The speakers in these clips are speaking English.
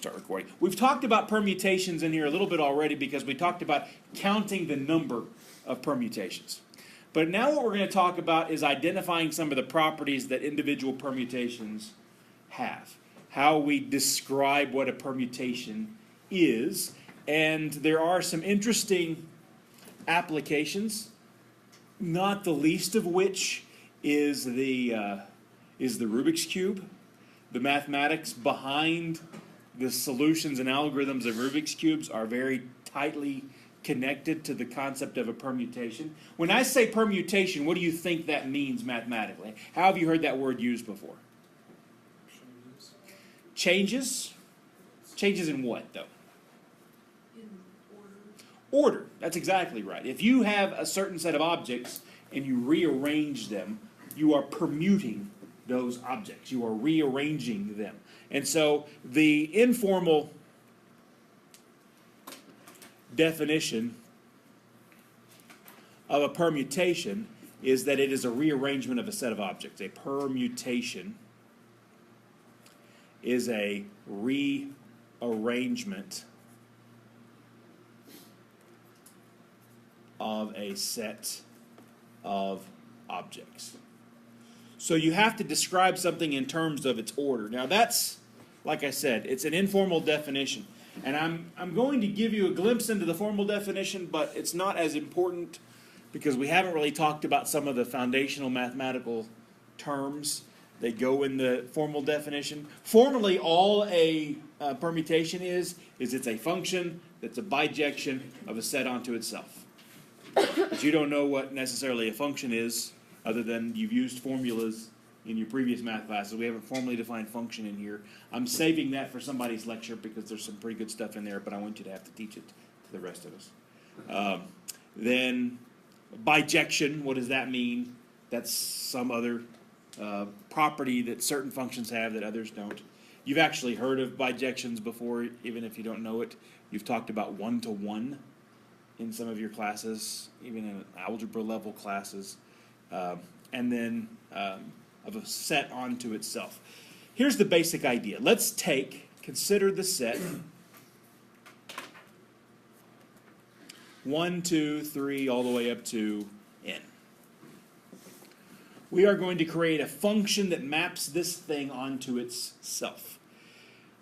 Start recording. We've talked about permutations in here a little bit already because we talked about counting the number of permutations. But now what we're going to talk about is identifying some of the properties that individual permutations have. How we describe what a permutation is. And there are some interesting applications, not the least of which is the Rubik's Cube. The mathematics behind the solutions and algorithms of Rubik's Cubes are very tightly connected to the concept of a permutation. When I say permutation, what do you think that means mathematically? How have you heard that word used before? Changes? Changes in what, though? In order. Order. That's exactly right. If you have a certain set of objects and you rearrange them, you are permuting those objects. You are rearranging them. And so the informal definition of a permutation is that it is a rearrangement of a set of objects. A permutation is a rearrangement of a set of objects. So you have to describe something in terms of its order. Now that's, like I said, it's an informal definition. And I'm going to give you a glimpse into the formal definition, but it's not as important because we haven't really talked about some of the foundational mathematical terms that go in the formal definition. Formally, all a permutation is it's a function that's a bijection of a set onto itself. But you don't know what necessarily a function is, other than you've used formulas in your previous math classes. We haven't formally defined function in here. I'm saving that for somebody's lecture because there's some pretty good stuff in there, but I want you to have to teach it to the rest of us. Then bijection, what does that mean? That's some other property that certain functions have that others don't. You've actually heard of bijections before, even if you don't know it. You've talked about one-to-one in some of your classes, even in algebra level classes. And then of a set onto itself. Here's the basic idea. Let's consider the set 1, 2, 3, all the way up to n. We are going to create a function that maps this thing onto itself.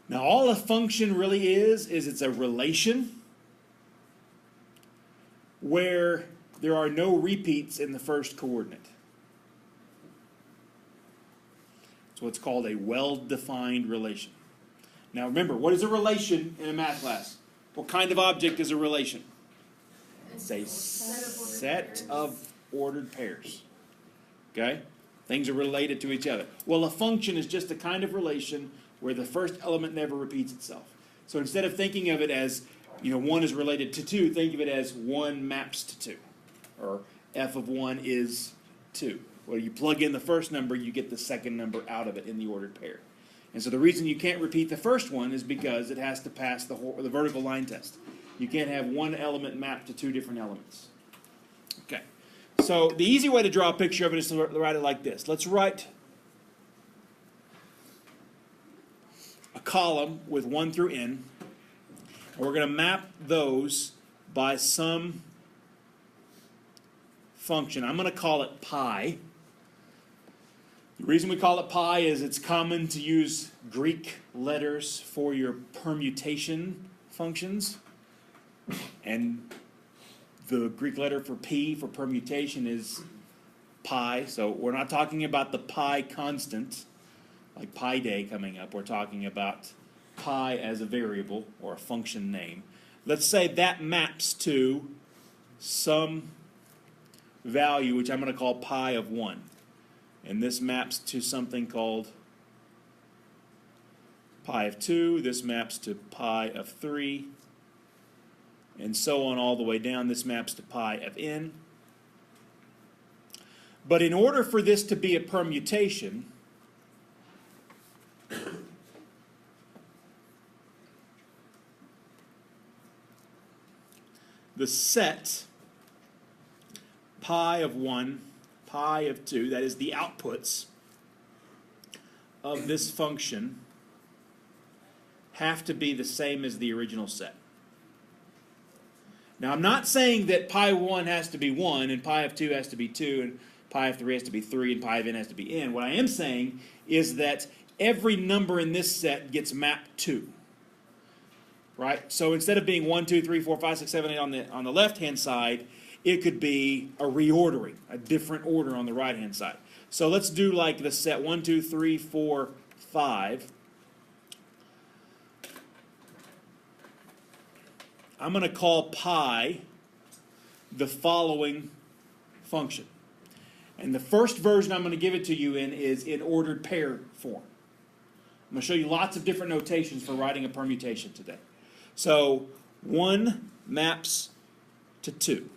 Now all a function really is it's a relation where there are no repeats in the first coordinate. It's what's called a well-defined relation. Now remember, what is a relation in a math class? What kind of object is a relation? It's a set of ordered pairs. Okay? Things are related to each other. Well, a function is just a kind of relation where the first element never repeats itself. So instead of thinking of it as, 1 is related to 2, think of it as 1 maps to 2. Or f of 1 is 2. Well, you plug in the first number, you get the second number out of it in the ordered pair. And so the reason you can't repeat the first one is because it has to pass the vertical line test. You can't have one element mapped to two different elements. Okay. So the easy way to draw a picture of it is to write it like this. Let's write a column with 1 through n. And we're going to map those by some function. I'm going to call it pi. The reason we call it pi is it's common to use Greek letters for your permutation functions. And the Greek letter for P for permutation is pi. So we're not talking about the pi constant, like pi day coming up. We're talking about pi as a variable or a function name. Let's say that maps to some value, which I'm going to call pi of 1. And this maps to something called pi of 2. This maps to pi of 3. And so on all the way down. This maps to pi of n. But in order for this to be a permutation, the set pi of 1, pi of 2, that is the outputs of this function, have to be the same as the original set. Now, I'm not saying that pi of 1 has to be 1, and pi of 2 has to be 2, and pi of 3 has to be 3, and pi of n has to be n. What I am saying is that every number in this set gets mapped to. Right? So instead of being 1, 2, 3, 4, 5, 6, 7, 8 on the left-hand side, it could be a reordering, a different order on the right-hand side. So let's do like the set 1, 2, 3, 4, 5. I'm going to call pi the following function. And the first version I'm going to give it to you in is in ordered pair form. I'm going to show you lots of different notations for writing a permutation today. So 1 maps to 2.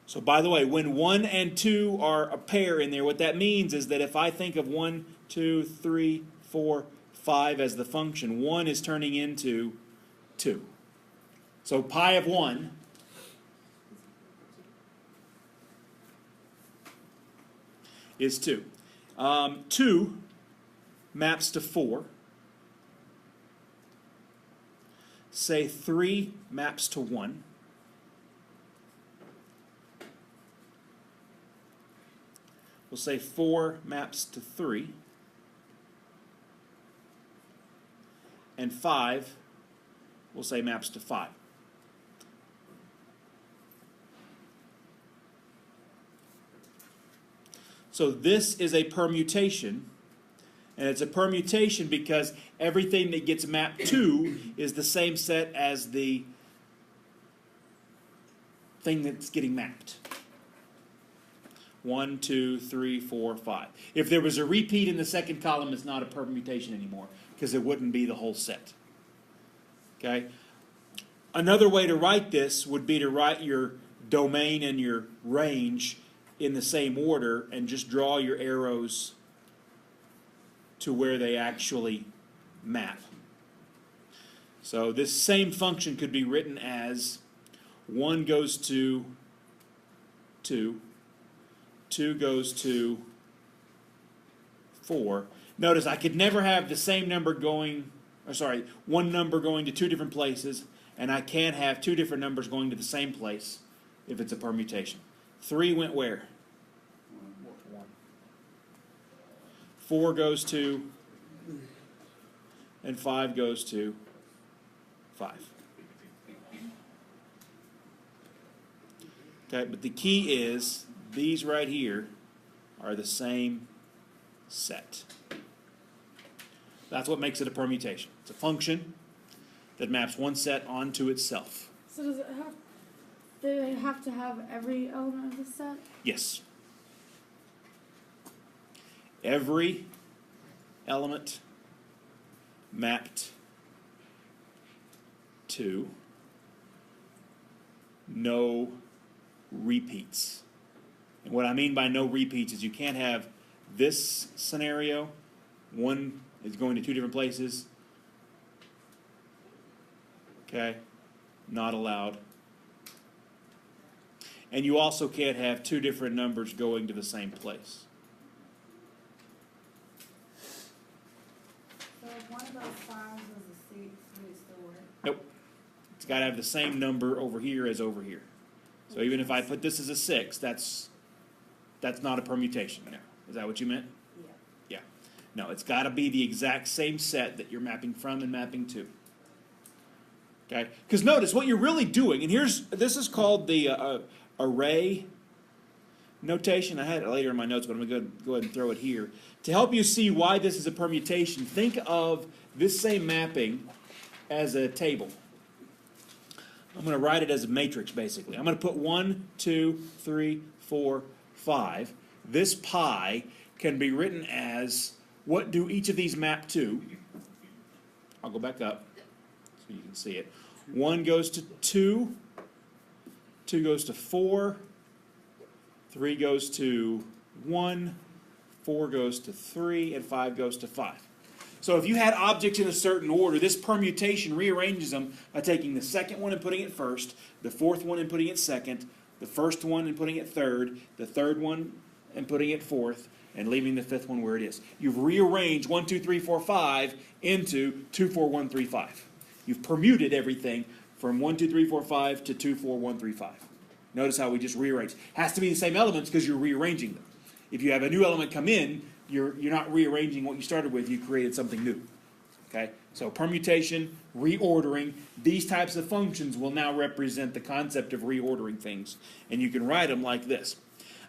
So by the way, when 1 and 2 are a pair in there, what that means is that if I think of 1, 2, 3, 4, 5 as the function, 1 is turning into 2. So pi of 1 is 2. 2 maps to 4. Say 3 maps to 1. We'll say 4 maps to 3. And 5, we'll say maps to 5. So this is a permutation, and it's a permutation because everything that gets mapped to is the same set as the thing that's getting mapped. 1, 2, 3, 4, 5. If there was a repeat in the second column, it's not a permutation anymore because it wouldn't be the whole set. Okay? Another way to write this would be to write your domain and your range in the same order and just draw your arrows to where they actually map. So this same function could be written as 1 goes to 2, 2 goes to 4. Notice I could never have the same number going, or sorry, one number going to 2 different places, and I can't have 2 different numbers going to the same place if it's a permutation. 3 went where? 1. 4 goes to, and 5 goes to 5. Okay, but the key is these right here are the same set. That's what makes it a permutation. It's a function that maps one set onto itself. So does it have, do they have to have every element of the set? Yes. Every element mapped to, no repeats. And what I mean by no repeats is you can't have this scenario, one is going to 2 different places. Okay, not allowed. And you also can't have 2 different numbers going to the same place. So if one of those 5s was a 6, would it still work? Nope. It's got to have the same number over here as over here. So even if I put this as a 6, that's not a permutation. No. Is that what you meant? Yeah. Yeah. No, it's got to be the exact same set that you're mapping from and mapping to. Okay? Because notice what you're really doing, and this is called the array notation. I had it later in my notes, but I'm going to go ahead and throw it here. To help you see why this is a permutation, think of this same mapping as a table. I'm going to write it as a matrix, basically. I'm going to put 1, 2, 3, 4, 5. This pi can be written as, what do each of these map to? I'll go back up so you can see it. 1 goes to 2, 2 goes to 4, 3 goes to 1, 4 goes to 3, and 5 goes to 5. So if you had objects in a certain order, this permutation rearranges them by taking the second one and putting it first, the fourth one and putting it second, the first one and putting it third, the third one and putting it fourth, and leaving the fifth one where it is. You've rearranged 1, 2, 3, 4, 5 into 2, 4, 1, 3, 5. You've permuted everything from 1, 2, 3, 4, 5 to 2, 4, 1, 3, 5. Notice how we just rearrange. Has to be the same elements because you're rearranging them. If you have a new element come in, you're not rearranging what you started with, you created something new. Okay? So permutation, reordering, these types of functions will now represent the concept of reordering things. And you can write them like this.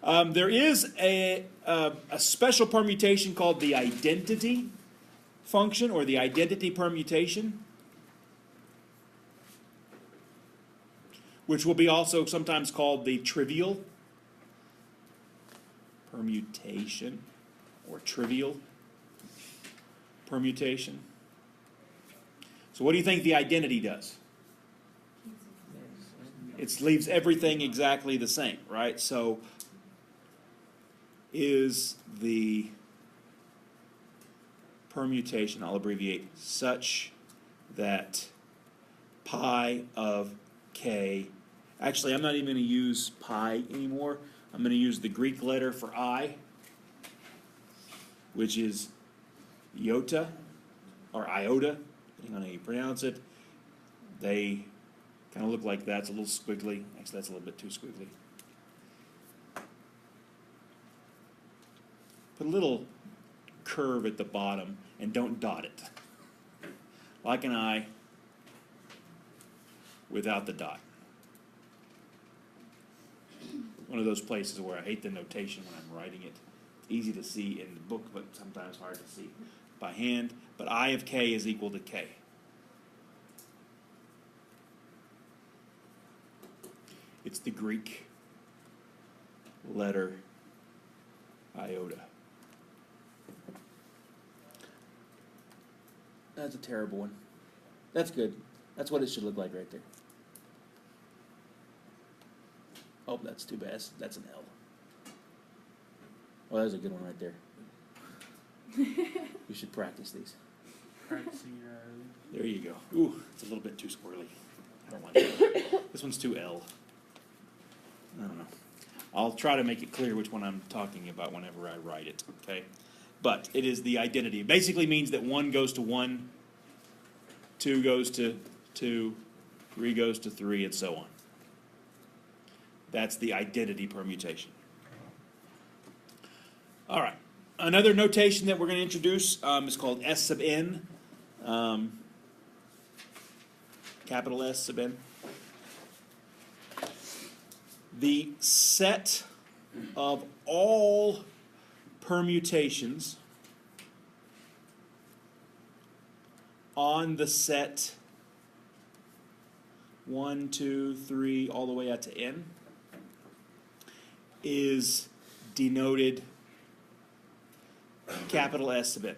There is a special permutation called the identity function, or the identity permutation, which will be also sometimes called the trivial permutation, or trivial permutation. So what do you think the identity does? It leaves everything exactly the same, right? So is the permutation, I'll abbreviate, such that pi of k, actually I'm not even going to use pi anymore. I'm going to use the Greek letter for I, which is iota, or iota, depending on how you pronounce it. They kind of look like that. It's a little squiggly. Actually, that's a little bit too squiggly. Put a little curve at the bottom and don't dot it. Like an I without the dot. One of those places where I hate the notation when I'm writing it. Easy to see in the book, but sometimes hard to see by hand. But I of k is equal to k. It's the Greek letter iota. That's a terrible one. That's good. That's what it should look like right there. Oh, that's too bad. That's an L. Oh, that's a good one right there. You should practice these. Practicing your There you go. Ooh, it's a little bit too squirrely. I don't like that. This one's too L. I don't know. I'll try to make it clear which one I'm talking about whenever I write it, okay? But it is the identity. It basically means that 1 goes to 1, 2 goes to 2, 3 goes to 3, and so on. That's the identity permutation. All right. Another notation that we're going to introduce is called S sub n, capital S sub n. The set of all permutations on the set 1, 2, 3, all the way out to n is denoted capital S sub n.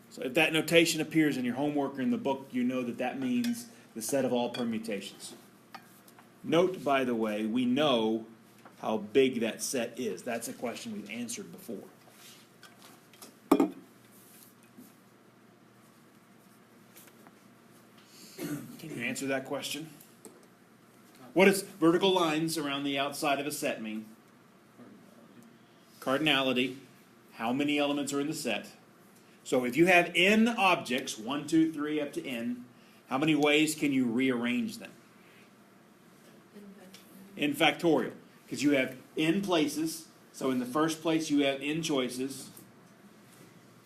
So if that notation appears in your homework or in the book, you know that that means the set of all permutations. Note, by the way, we know how big that set is. That's a question we've answered before. Can you answer that question? What does vertical lines around the outside of a set mean? Cardinality. How many elements are in the set? So if you have n objects, 1, 2, 3, up to n, how many ways can you rearrange them? In factorial. Because you have n places. So in the first place you have n choices.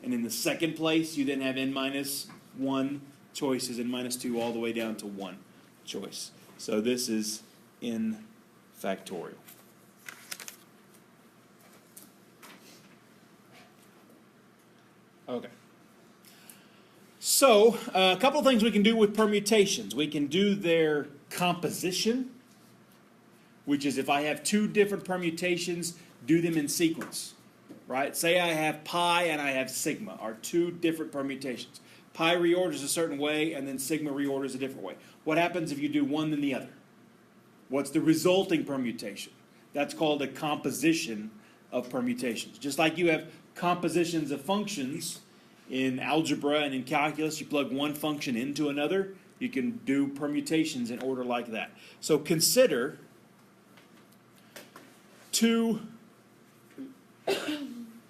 And in the second place you then have n minus 1 choices, n minus 2, all the way down to 1 choice. So this is n factorial. Okay. So, a couple of things we can do with permutations. We can do their composition, which is if I have two different permutations, do them in sequence. Right? Say I have pi and I have sigma, are two different permutations. Pi reorders a certain way, and then sigma reorders a different way. What happens if you do one then the other? What's the resulting permutation? That's called a composition of permutations. Just like you have compositions of functions in algebra and in calculus, you plug one function into another, you can do permutations in order like that. So consider two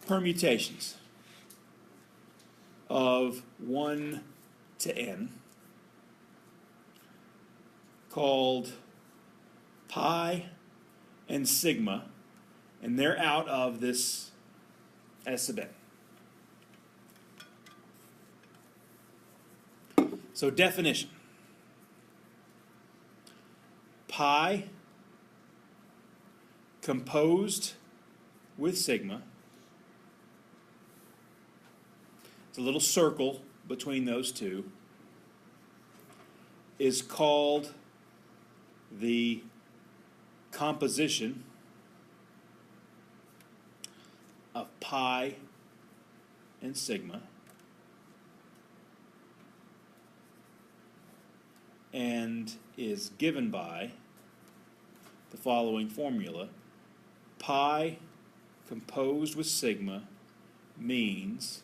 permutations. of 1 to n called pi and sigma, and they're out of this S sub n. So definition. Pi composed with sigma. It's a little circle between those two, is called the composition of pi and sigma, and is given by the following formula. Pi composed with sigma means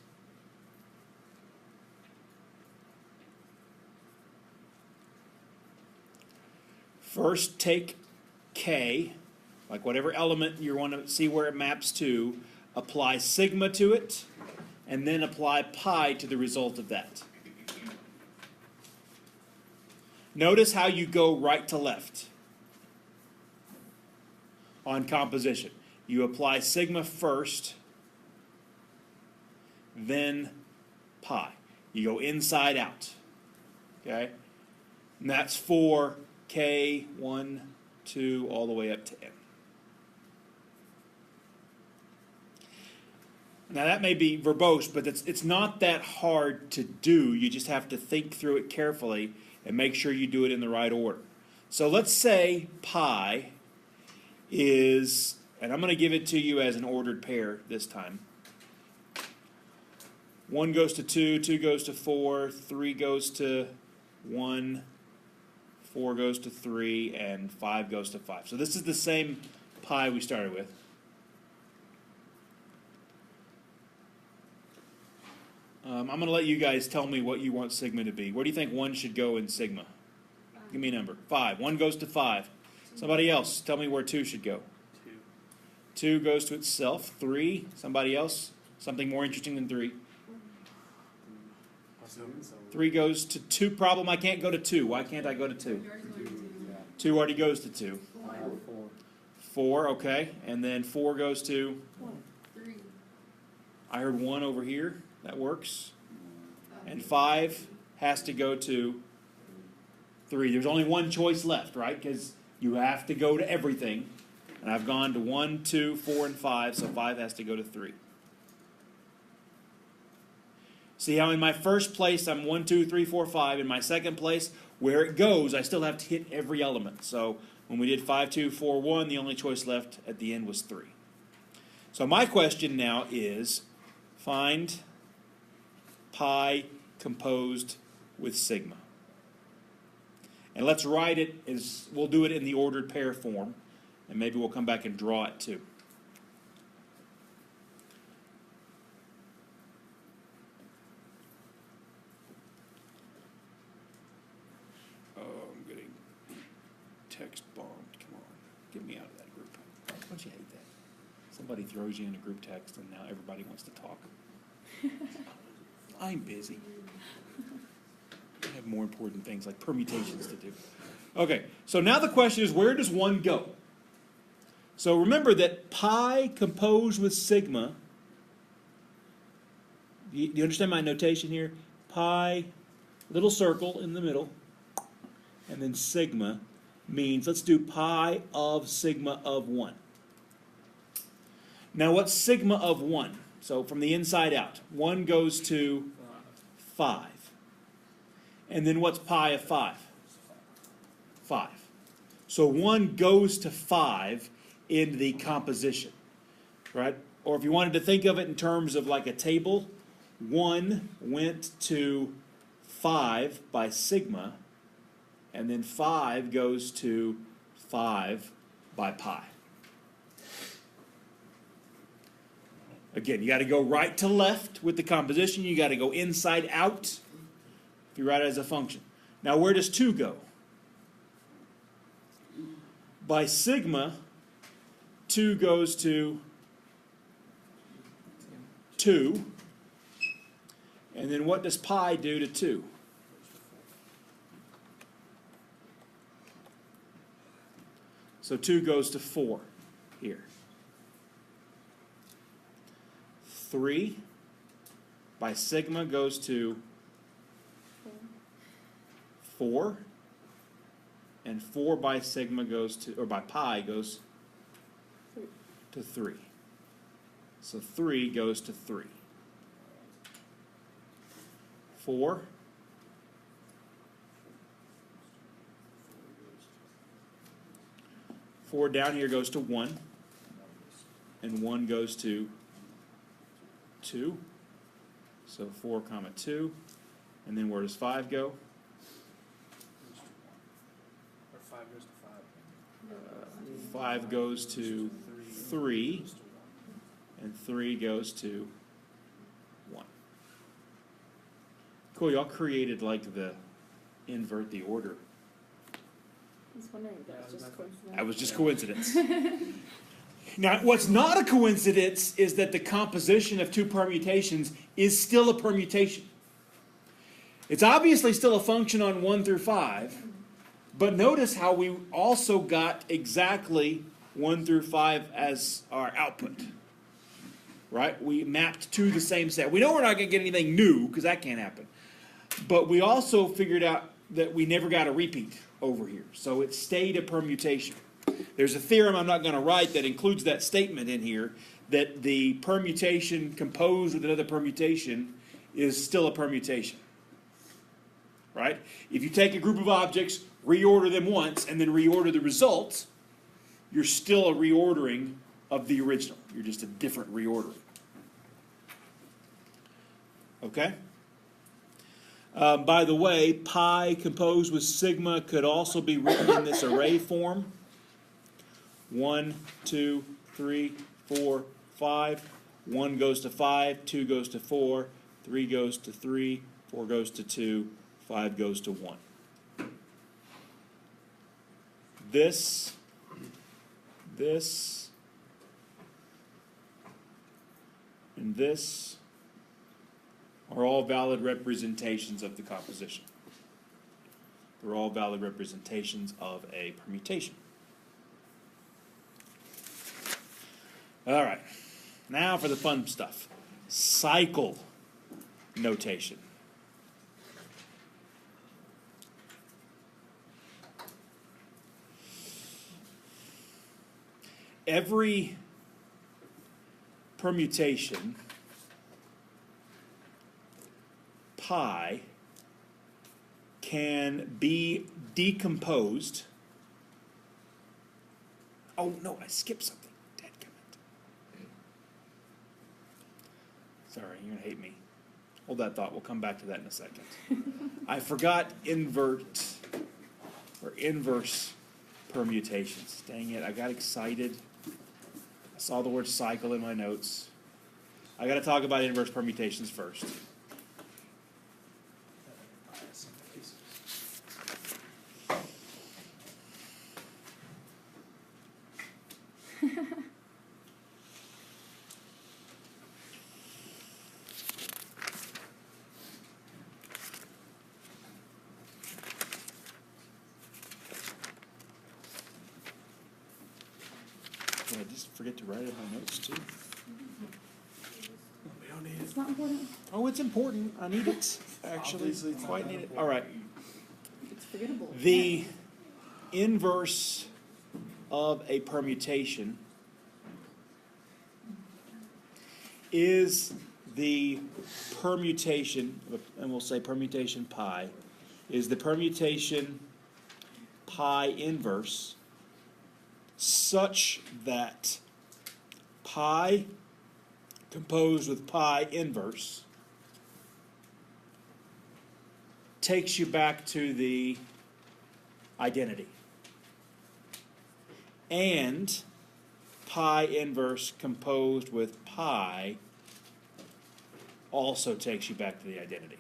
first take k, like whatever element you want to see where it maps to, apply sigma to it, and then apply pi to the result of that. Notice how you go right to left on composition. You apply sigma first, then pi. You go inside out. Okay? And that's for k, 1, 2, all the way up to n. Now that may be verbose, but it's not that hard to do. You just have to think through it carefully and make sure you do it in the right order. So let's say pi is, and I'm going to give it to you as an ordered pair this time. 1 goes to 2, 2 goes to 4, 3 goes to 1, 4 goes to 3, and 5 goes to 5. So this is the same pi we started with. I'm going to let you guys tell me what you want sigma to be. Where do you think 1 should go in sigma? Give me a number. 5. 1 goes to 5. Somebody else, tell me where 2 should go. 2 goes to itself. 3. Somebody else? Something more interesting than 3. 3 goes to 2. Problem, I can't go to 2. Why can't I go to 2? 2 already goes to 2. 4, okay. And then 4 goes to? 3. I heard 1 over here. That works. And 5 has to go to 3. There's only one choice left, right? Because you have to go to everything. And I've gone to 1, 2, 4, and 5, so 5 has to go to 3. See how in my first place I'm 1, 2, 3, 4, 5. In my second place, where it goes, I still have to hit every element. So when we did 5, 2, 4, 1, the only choice left at the end was 3. So my question now is, find pi composed with sigma. And let's write it as, we'll do it in the ordered pair form, and maybe we'll come back and draw it too. Oh, I'm getting text bombed. Come on, get me out of that group. Don't you hate that? Somebody throws you in a group text and now everybody wants to talk. I'm busy. I have more important things like permutations to do. Okay, so now the question is, where does 1 go? So remember that pi composed with sigma, do you understand my notation here? Pi, little circle in the middle, and then sigma means, let's do pi of sigma of 1. Now what's sigma of 1? So from the inside out, 1 goes to 5. And then what's pi of 5? 5. So 1 goes to 5 in the composition, right? Or if you wanted to think of it in terms of like a table, 1 went to 5 by sigma, and then 5 goes to 5 by pi. Again, you got to go right to left with the composition. You got to go inside out if you write it as a function. Now, where does 2 go? By sigma, 2 goes to 2. And then what does pi do to 2? So 2 goes to 4 here. 3 by sigma goes to 4. And 4 by sigma goes to, or by pi goes to 3. So 3 goes to 3. 4. Four down here goes to 1. And 1 goes to 2. So 4 comma 2. And then where does 5 go? Or 5 goes to 5. 5 goes to 3. And 3 goes to 1. Cool, y'all created like the invert the order. I was wondering if that was just coincidence. That was just coincidence. Now, what's not a coincidence is that the composition of two permutations is still a permutation. It's obviously still a function on 1 through 5, but notice how we also got exactly 1 through 5 as our output. Right? We mapped to the same set. We know we're not going to get anything new, because that can't happen. But we also figured out that we never got a repeat over here. So it stayed a permutation. There's a theorem I'm not going to write that includes that statement in here, that the permutation composed with another permutation is still a permutation. Right? If you take a group of objects, reorder them once, and then reorder the results, you're still a reordering of the original. You're just a different reordering. Okay? By the way, pi composed with sigma could also be written in this array form. 1, 2, 3, 4, 5. 1 goes to 5, 2 goes to 4, 3 goes to 3, 4 goes to 2, 5 goes to 1. This, and this are all valid representations of the composition. They're all valid representations of a permutation. All right, now for the fun stuff. Cycle notation. Every permutation, pi, can be decomposed. Oh no, I skipped something. Sorry, you're gonna hate me. Hold that thought, we'll come back to that in a second. I forgot inverse permutations. Dang it, I got excited. I saw the word cycle in my notes. I gotta talk about inverse permutations first. Did I just forget to write it in my notes too? We don't need It's not important. Oh, it's important. I need it, actually. Obviously, it's Quite not need it. important. All right. It's forgettable. The inverse of a permutation is the permutation, and we'll say permutation pi, is the permutation pi inverse such that pi composed with pi inverse takes you back to the identity. And pi inverse composed with pi also takes you back to the identity.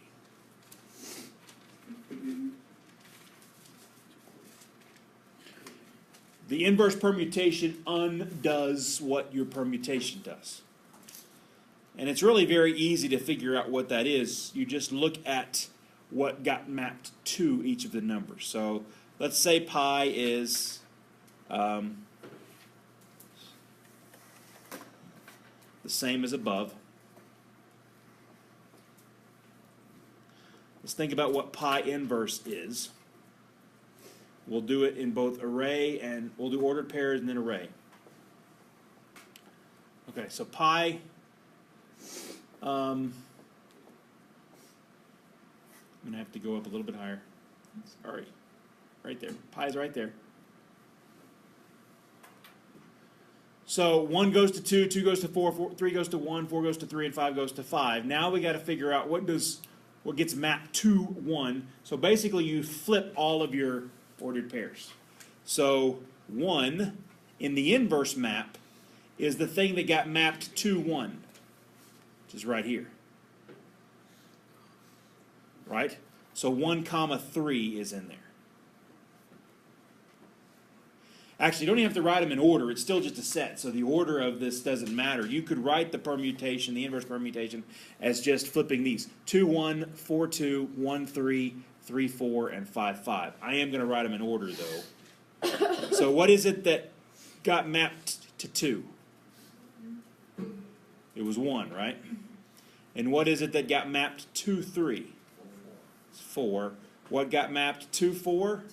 The inverse permutation undoes what your permutation does. And it's really very easy to figure out what that is. You just look at what got mapped to each of the numbers. So let's say pi is the same as above. Let's think about what pi inverse is. We'll do it in both array and we'll do ordered pairs and then array. Okay, so pi, I'm going to have to go up a little bit higher. Sorry, right there. Pi is right there. So 1 goes to 2, 2 goes to 4, 3 goes to 1, 4 goes to 3, and 5 goes to 5. Now we got to figure out what gets mapped to 1. So basically you flip all of your ordered pairs. So 1 in the inverse map is the thing that got mapped to 1, which is right here. Right? So 1 comma 3 is in there. Actually, you don't even have to write them in order. It's still just a set, so the order of this doesn't matter. You could write the permutation, the inverse permutation, as just flipping these. 2, 1, 4, 2, 1, 3, 3, 4, and 5, 5. I am going to write them in order, though. So what is it that got mapped to 2? It was 1, right? And what is it that got mapped to 3? It's 4. What got mapped to 4?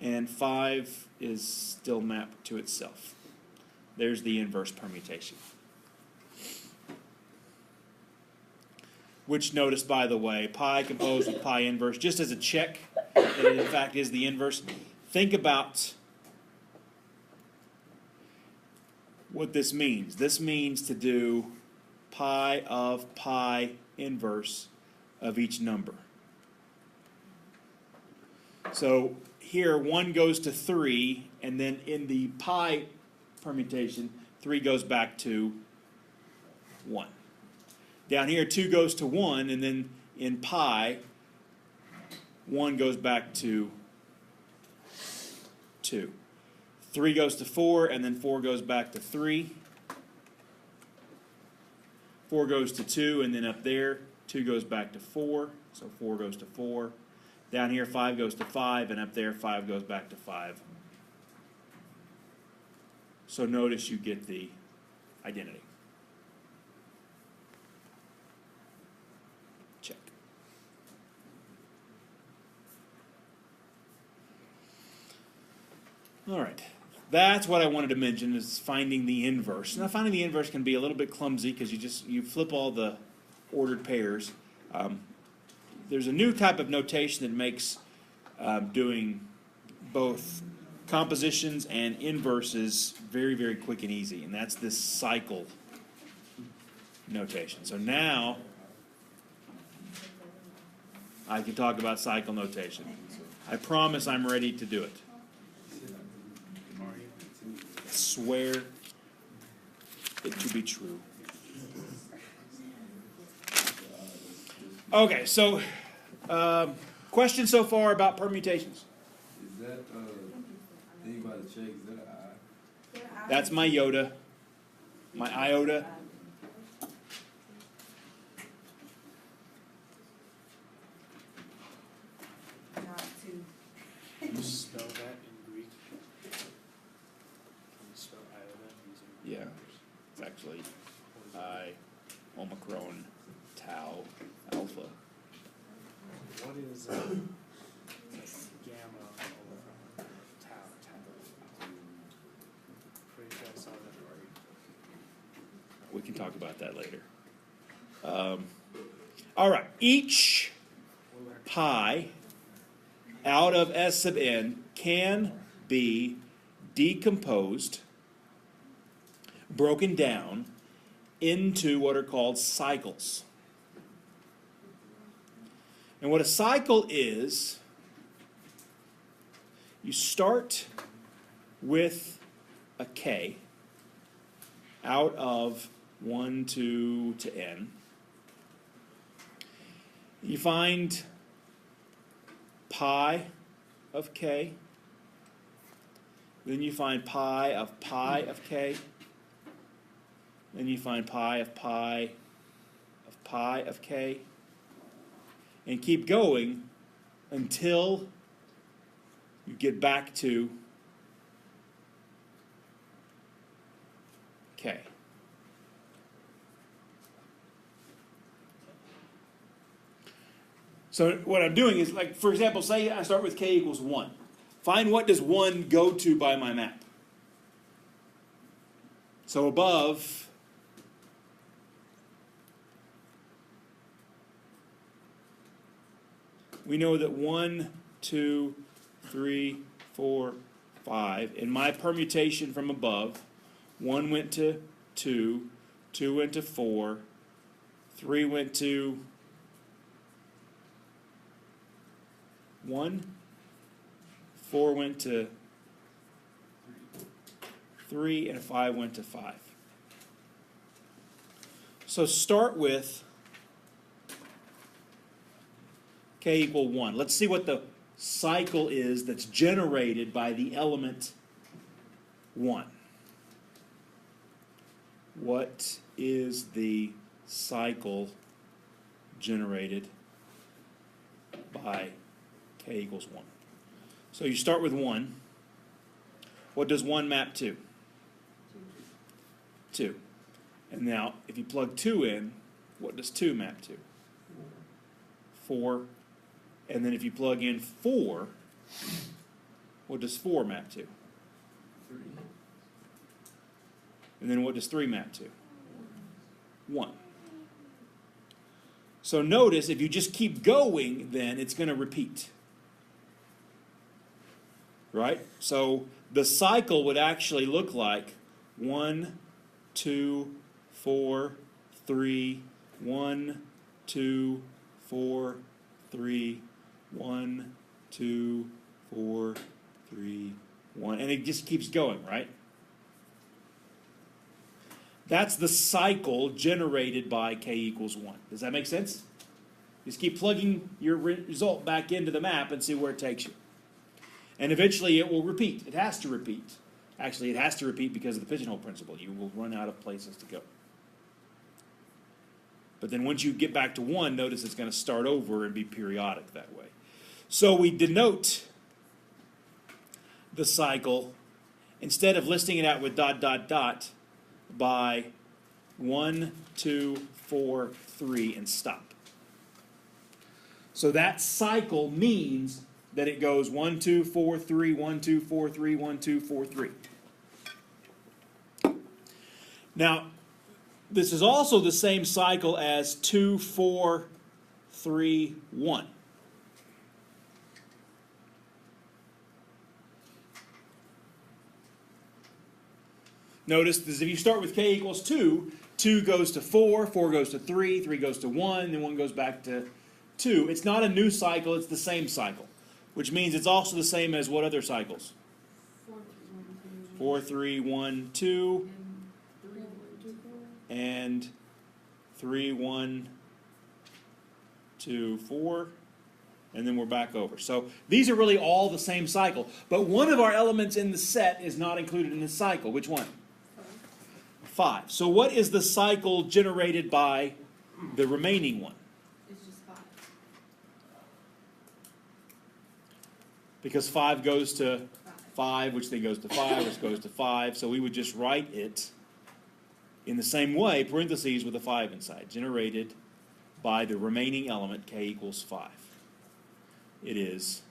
And 5 is still mapped to itself. There's the inverse permutation. Which, notice, by the way, pi composed with pi inverse, just as a check that it in fact is the inverse. Think about what this means. This means to do pi of pi inverse of each number. So here 1 goes to 3, and then in the pi permutation, 3 goes back to 1. Down here 2 goes to 1, and then in pi, 1 goes back to 2. 3 goes to 4, and then 4 goes back to 3. 4 goes to 2, and then up there, 2 goes back to 4, so 4 goes to 4. Down here, 5 goes to 5, and up there, 5 goes back to 5. So notice you get the identity. Check. All right. That's what I wanted to mention, is finding the inverse. Now, finding the inverse can be a little bit clumsy because you flip all the ordered pairs. There's a new type of notation that makes doing both compositions and inverses very, very quick and easy, and that's this cycle notation. So now I can talk about cycle notation. I promise I'm ready to do it. I swear it to be true. Okay, so questions so far about permutations? Is that thing by the check, is that an I? That's my Yoda, my iota. Not two. Can you spell that in Greek? Can you spell iota using Yeah, numbers? it's actually What is I, omicron, tau, alpha. What is gamma over tau? Pretty sure I saw that already. We can talk about that later. All right, each We'll learn. pi out of S sub n can be decomposed, broken down into what are called cycles. And what a cycle is, you start with a k out of 1, 2 to n. You find pi of k. Then you find pi of k. Then you find pi of pi of pi of k. And keep going until you get back to k. So what I'm doing is, like, for example, say I start with k equals 1. Find what does 1 go to by my map. So above, we know that 1, 2, 3, 4, 5. In my permutation from above, 1 went to 2, 2 went to 4, 3 went to 1, 4 went to 3, and 5 went to 5. So start with k equal 1. Let's see what the cycle is that's generated by the element 1. What is the cycle generated by k equals 1? So you start with 1. What does 1 map to? 2. And now, if you plug 2 in, what does 2 map to? 4. And then if you plug in 4, what does 4 map to? 3. And then what does 3 map to? 1. So notice, if you just keep going, then it's going to repeat. Right? So the cycle would actually look like 1, 2, 4, 3, 1, 2, 4, 3, 1, 2, 4, 3, 1. And it just keeps going, right? That's the cycle generated by k equals 1. Does that make sense? Just keep plugging your result back into the map and see where it takes you. And eventually it will repeat. It has to repeat. Actually, it has to repeat because of the pigeonhole principle. You will run out of places to go. But then once you get back to 1, notice it's going to start over and be periodic that way. So we denote the cycle, instead of listing it out with dot, dot, dot, by 1, 2, 4, 3, and stop. So that cycle means that it goes 1, 2, 4, 3, 1, 2, 4, 3, 1, 2, 4, 3. Now, this is also the same cycle as 2, 4, 3, 1. Notice that if you start with k equals 2, 2 goes to 4, 4 goes to 3, 3 goes to 1, then 1 goes back to 2. It's not a new cycle, it's the same cycle. Which means it's also the same as what other cycles? 4, 3, 1, 2, and 3, 1, 2, 4, and then we're back over. So these are really all the same cycle. But one of our elements in the set is not included in this cycle. Which one? 5. So what is the cycle generated by the remaining one? It's just 5. Because 5 goes to 5, which then goes to 5, which goes to 5. So we would just write it in the same way, parentheses with a 5 inside, generated by the remaining element, k equals 5. It is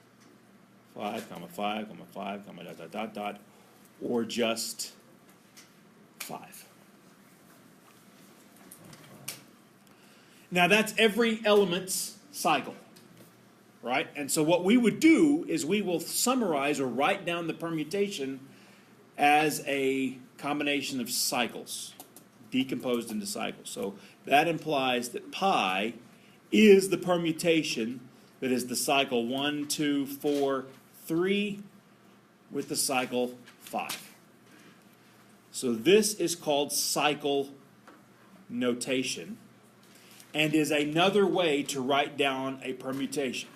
5, 5, 5, dot, dot, dot, dot, or just 5. Now that's every element's cycle, right? And so what we would do is we will summarize or write down the permutation as a combination of cycles, decomposed into cycles. So that implies that pi is the permutation that is the cycle 1, 2, 4, 3 with the cycle 5. So this is called cycle notation and is another way to write down a permutation.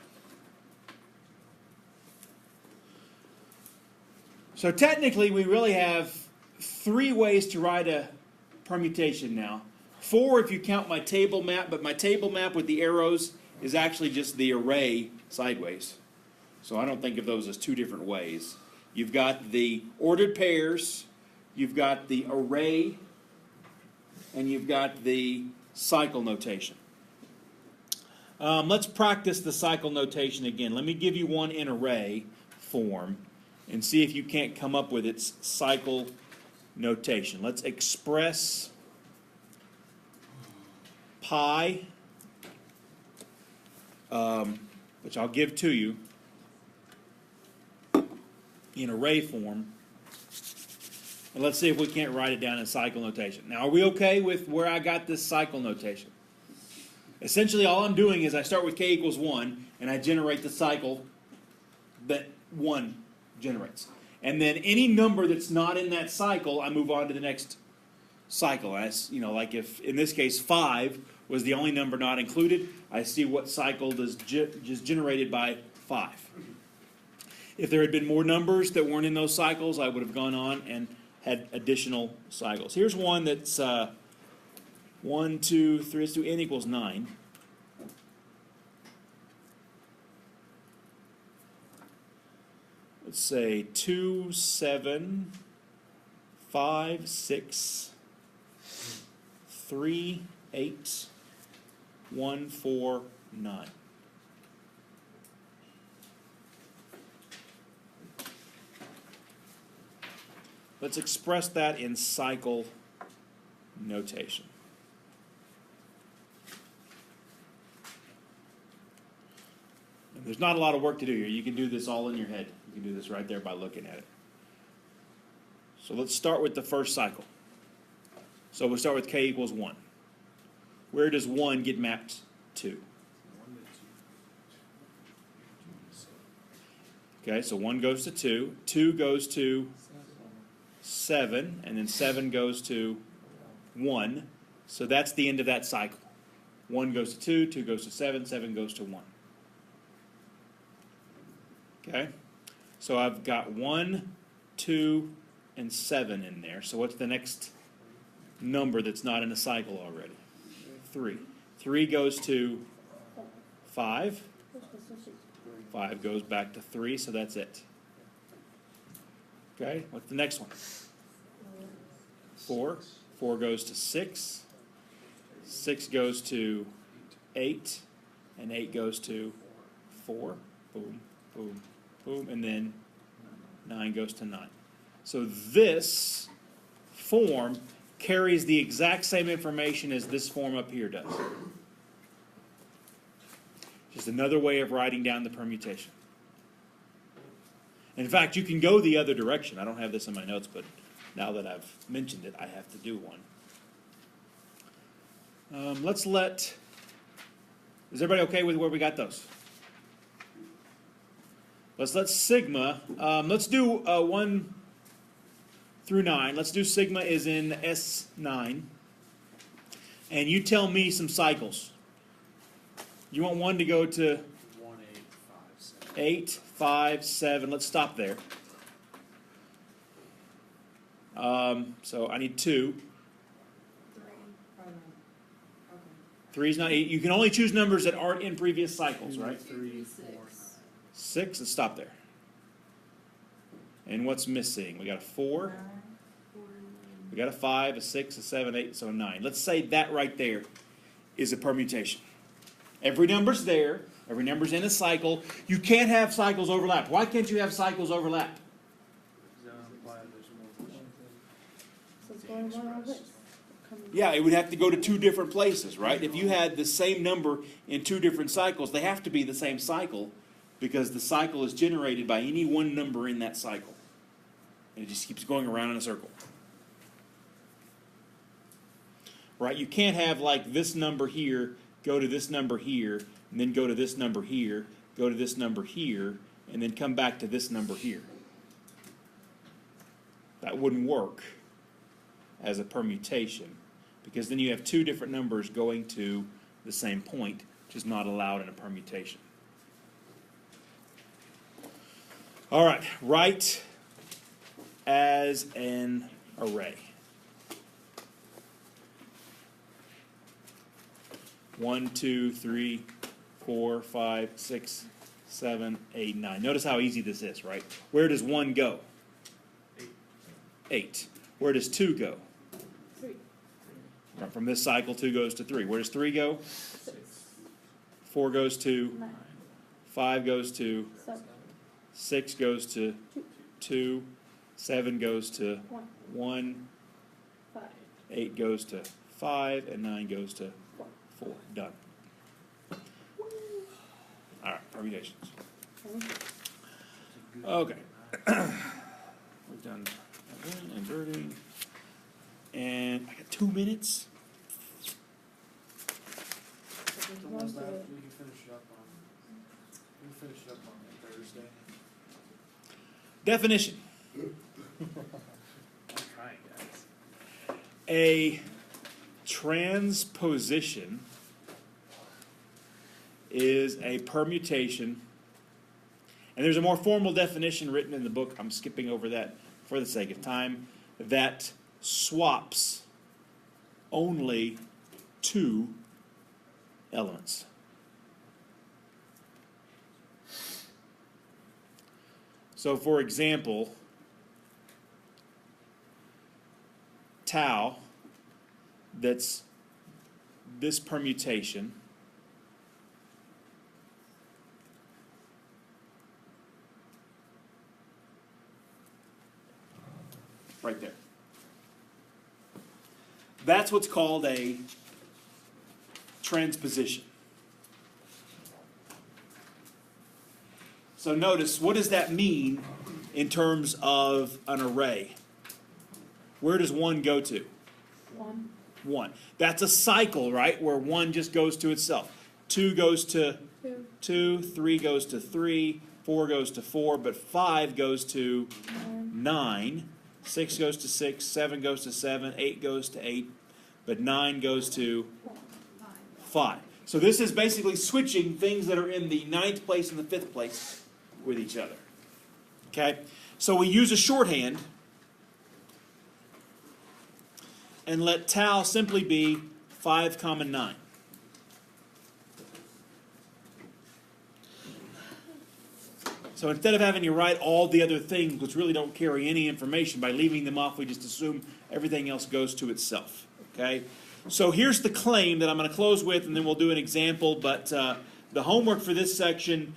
So technically we really have 3 ways to write a permutation now. 4 if you count my table map, but my table map with the arrows is actually just the array sideways. So I don't think of those as two different ways. You've got the ordered pairs, you've got the array, and you've got the cycle notation. Let's practice the cycle notation again. Let me give you one in array form and see if you can't come up with its cycle notation. Let's express pi, which I'll give to you in array form. And let's see if we can't write it down in cycle notation. Now, are we okay with where I got this cycle notation? Essentially, all I'm doing is I start with k equals 1, and I generate the cycle that 1 generates. And then any number that's not in that cycle, I move on to the next cycle. As, you know, like if, in this case, 5 was the only number not included, I see what cycle is generated by 5. If there had been more numbers that weren't in those cycles, I would have gone on and had additional cycles. Here's one that's 1, 2, 3, let's do n equals 9. Let's say 2, 7, 5, 6, 3, 8, 1, 4, 9. Let's express that in cycle notation. And there's not a lot of work to do here. You can do this all in your head. You can do this right there by looking at it. So let's start with the first cycle. So we'll start with k equals 1. Where does 1 get mapped to? Okay, so 1 goes to 2. 2 goes to 7, and then 7 goes to 1. So that's the end of that cycle. 1 goes to 2, 2 goes to 7, 7 goes to 1. Okay? So I've got 1, 2, and 7 in there. So what's the next number that's not in a cycle already? 3. 3 goes to 5. 5 goes back to 3, so that's it. Okay, what's the next one? 4. 4 goes to 6. 6 goes to 8. And 8 goes to 4. Boom, boom, boom. And then 9 goes to 9. So this form carries the exact same information as this form up here does. Just another way of writing down the permutation. In fact, you can go the other direction. I don't have this in my notes, but now that I've mentioned it, I have to do one. Is everybody okay with where we got those? Let's let sigma, let's do 1 through 9. Let's do sigma is in S9. And you tell me some cycles. You want 1 to go to 1, 8, 5, 7. 8, 5, 7. Let's stop there. So I need 2. 3. Oh, no. Okay. 3 is not 8. You can only choose numbers that aren't in previous cycles, right? 3, 4, 9. 6. Let's stop there. And what's missing? We got a 4. 9, 4, We got a 5, a 6, a 7, 8, so a 9. Let's say that right there is a permutation. Every number's there. Every number's in a cycle. You can't have cycles overlap. Why can't you have cycles overlap? Does that imply there's more than So it's going one over. Yeah, it would have to go to 2 different places, right? If you had the same number in 2 different cycles, they have to be the same cycle because the cycle is generated by any one number in that cycle. And it just keeps going around in a circle. Right? You can't have like this number here, go to this number here, and then go to this number here, go to this number here, and then come back to this number here. That wouldn't work as a permutation because then you have 2 different numbers going to the same point, which is not allowed in a permutation. All right, write as an array. 1, 2, 3, 4, 5, 6, 7, 8, 9. Notice how easy this is, right? Where does 1 go? 8. Where does 2 go? 3. From this cycle, 2 goes to 3. Where does 3 go? 4 goes to 9. 5 goes to 7. 6 goes to 2. 7 goes to 1. 1. 5. 8 goes to 5. And 9 goes to 4. Done. All right, permutations. Okay. We've done inverting. And I got 2 minutes. When was that? We can finish it up on Thursday. Definition. I'm trying, guys. A transposition is a permutation, and there's a more formal definition written in the book, I'm skipping over that for the sake of time, that swaps only 2 elements. So for example, tau, that's this permutation, right there. That's what's called a transposition. So notice, what does that mean in terms of an array? Where does 1 go to? 1. 1. That's a cycle, right? Where 1 just goes to itself. 2 goes to 2. 2, 3 goes to 3, 4 goes to 4, but 5 goes to 9, 6 goes to 6, 7 goes to 7, 8 goes to 8, but 9 goes to 5. So this is basically switching things that are in the 9th place and the 5th place with each other. Okay? So we use a shorthand and let tau simply be 5, 9. So instead of having you write all the other things which really don't carry any information, by leaving them off, we just assume everything else goes to itself. Okay? So here's the claim that I'm going to close with, and then we'll do an example. But the homework for this section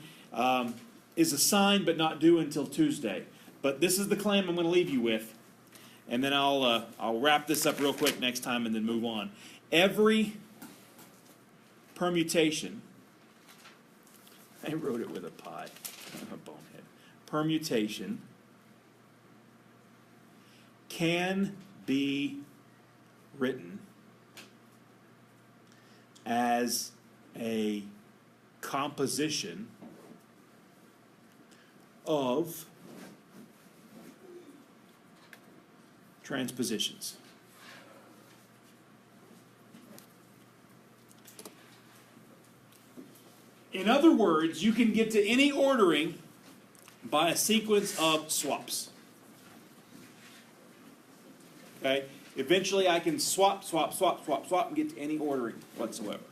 is assigned but not due until Tuesday. But this is the claim I'm going to leave you with. And then I'll wrap this up real quick next time and then move on. Every permutation, I wrote it with a pi, a bonehead. Permutation can be written as a composition of transpositions. In other words, you can get to any ordering by a sequence of swaps. Okay? Eventually I can swap, and get to any ordering whatsoever.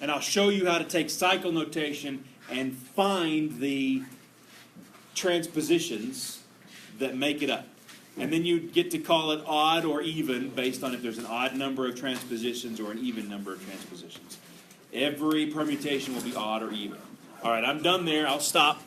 And I'll show you how to take cycle notation and find the transpositions that make it up. And then you get to call it odd or even based on if there's an odd number of transpositions or an even number of transpositions. Every permutation will be odd or even. All right, I'm done there. I'll stop.